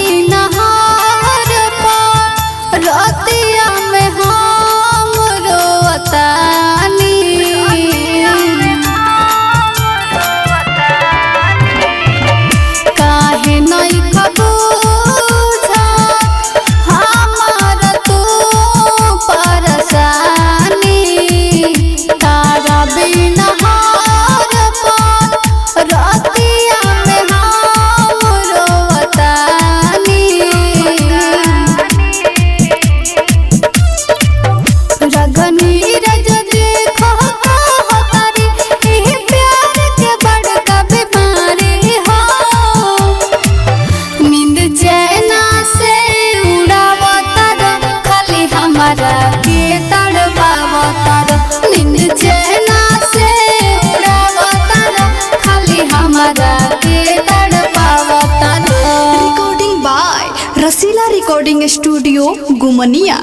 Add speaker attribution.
Speaker 1: बिनहार पर रतिया में हम रोतानी। काहे नइखे बुझत हमार तू परेशानी। तारा बिनहार पर रतिया में हम रोतानी। रगनी रज देखो कहतारी एही प्यार के बड़का बीमारी हो। नींद चैना से उड़ावतार खाली हमारा के तड़पावतार। नींद चैना से उड़ावतार खाली हमारा के तड़पावतार।
Speaker 2: Recording by Rasila recording studio Gumnia.